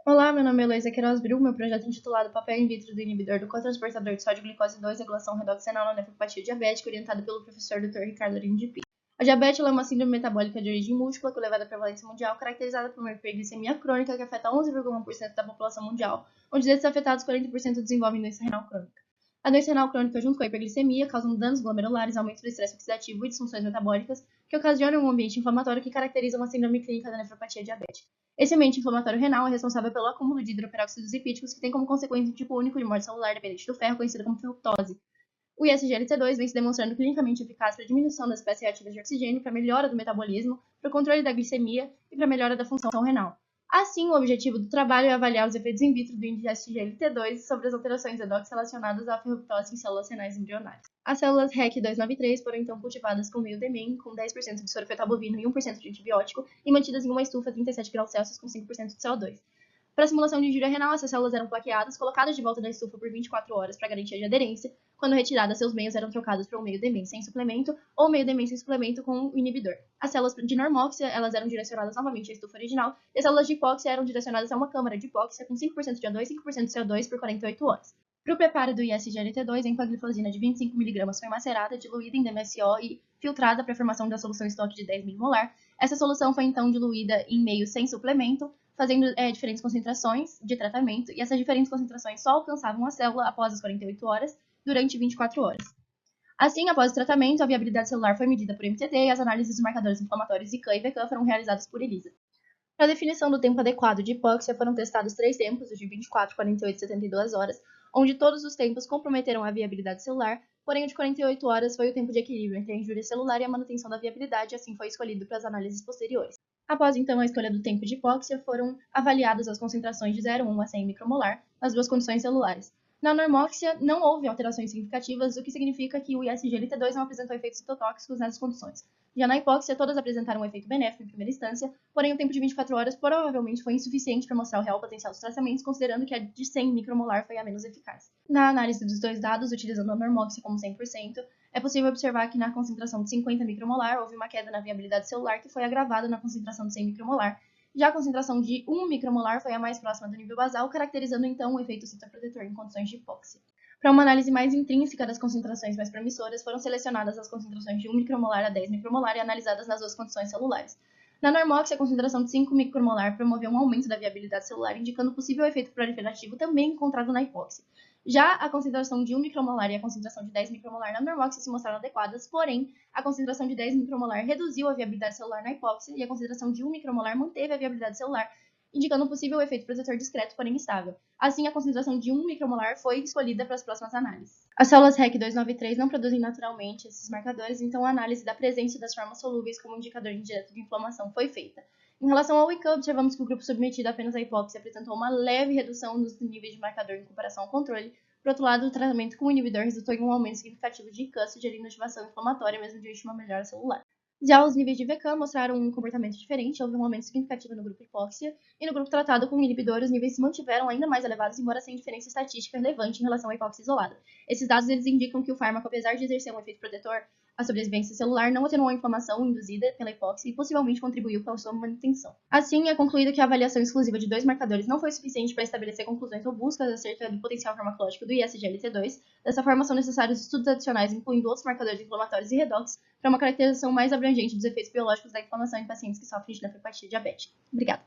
Olá, meu nome é Heloísa Queiroz Bru, meu projeto intitulado Papel in vitro do inibidor do cotransportador de sódio glicose 2, regulação redoxenal na nefropatia diabética, orientado pelo professor Dr. Ricardo Arim de Pires. A diabetes é uma síndrome metabólica de origem múltipla com elevada prevalência mundial, caracterizada por uma hiperglicemia crônica que afeta 11,1% da população mundial, onde desses afetados 40% desenvolvem doença renal crônica. A doença renal crônica, junto com a hiperglicemia, causam danos glomerulares, aumento do estresse oxidativo e disfunções metabólicas, que ocasionam um ambiente inflamatório que caracteriza uma síndrome clínica da nefropatia diabética. Esse ambiente inflamatório renal é responsável pelo acúmulo de hidroperóxidos lipídicos, que tem como consequência um tipo único de morte celular dependente do ferro, conhecido como fructose. O ISGLT2 vem se demonstrando clinicamente eficaz para a diminuição das espécies reativas de oxigênio, para a melhora do metabolismo, para o controle da glicemia e para a melhora da função renal. Assim, o objetivo do trabalho é avaliar os efeitos in vitro do ISGLT2 sobre as alterações redox relacionadas à ferroptose em células renais embrionárias. As células REC293 foram então cultivadas com meio DMEM, com 10% de soro fetal bovino e 1% de antibiótico, e mantidas em uma estufa a 37 graus Celsius com 5% de CO2. Para a simulação de injúria renal, essas células eram plaqueadas, colocadas de volta na estufa por 24 horas para garantia de aderência. Quando retiradas, seus meios eram trocados por um meio DMEM sem suplemento ou meio DMEM sem suplemento com o inibidor. As células de normóxia, elas eram direcionadas novamente à estufa original, e as células de hipóxia eram direcionadas a uma câmara de hipóxia com 5% de O2 e 5% de CO2 por 48 horas. Para o preparo do ISGLT2, a empagliflozina de 25 mg foi macerada, diluída em DMSO e filtrada para a formação da solução estoque de 10 mmol. Essa solução foi então diluída em meio sem suplemento, fazendo diferentes concentrações de tratamento, e essas diferentes concentrações só alcançavam a célula após as 48 horas, durante 24 horas. Assim, após o tratamento, a viabilidade celular foi medida por MTT e as análises dos marcadores inflamatórios ICAN e VCAN foram realizadas por ELISA. Para a definição do tempo adequado de hipóxia, foram testados 3 tempos, os de 24, 48 e 72 horas, onde todos os tempos comprometeram a viabilidade celular, porém o de 48 horas foi o tempo de equilíbrio entre a injúria celular e a manutenção da viabilidade, e assim foi escolhido para as análises posteriores. Após, então, a escolha do tempo de hipóxia, foram avaliadas as concentrações de 0,1 a 100 micromolar nas duas condições celulares. Na normóxia, não houve alterações significativas, o que significa que o ISGLT2 não apresentou efeitos citotóxicos nessas condições. Já na hipóxia, todas apresentaram um efeito benéfico em primeira instância, porém o tempo de 24 horas provavelmente foi insuficiente para mostrar o real potencial dos tratamentos, considerando que a de 100 micromolar foi a menos eficaz. Na análise dos dois dados, utilizando a normóxia como 100%, é possível observar que na concentração de 50 micromolar houve uma queda na viabilidade celular que foi agravada na concentração de 100 micromolar. Já a concentração de 1 micromolar foi a mais próxima do nível basal, caracterizando então o efeito citoprotetor em condições de hipóxia. Para uma análise mais intrínseca das concentrações mais promissoras, foram selecionadas as concentrações de 1 micromolar a 10 micromolar e analisadas nas duas condições celulares. Na normóxia, a concentração de 5 micromolar promoveu um aumento da viabilidade celular, indicando possível efeito proliferativo também encontrado na hipóxia. Já a concentração de 1 micromolar e a concentração de 10 micromolar na normóxia se mostraram adequadas, porém, a concentração de 10 micromolar reduziu a viabilidade celular na hipóxia e a concentração de 1 micromolar manteve a viabilidade celular, indicando um possível efeito protetor discreto, porém estável. Assim, a concentração de 1 micromolar foi escolhida para as próximas análises. As células REC293 não produzem naturalmente esses marcadores, então a análise da presença das formas solúveis como indicador indireto de inflamação foi feita. Em relação ao ICAN, observamos que o grupo submetido apenas à hipóxia apresentou uma leve redução nos níveis de marcador em comparação ao controle. Por outro lado, o tratamento com o inibidor resultou em um aumento significativo de ICAN, sugerindo ativação inflamatória, mesmo diante de uma melhora celular. Já os níveis de VCAM mostraram um comportamento diferente, houve um aumento significativo no grupo hipóxia, e no grupo tratado com inibidor, os níveis se mantiveram ainda mais elevados, embora sem diferença estatística relevante em relação à hipóxia isolada. Esses dados eles indicam que o fármaco, apesar de exercer um efeito protetor, a sobrevivência celular não atenuou a inflamação induzida pela hipóxia e possivelmente contribuiu para a sua manutenção. Assim, é concluído que a avaliação exclusiva de 2 marcadores não foi suficiente para estabelecer conclusões robustas acerca do potencial farmacológico do ISGLT2. Dessa forma, são necessários estudos adicionais, incluindo outros marcadores inflamatórios e redox, para uma caracterização mais abrangente dos efeitos biológicos da inflamação em pacientes que sofrem de nefropatia diabética. Obrigada.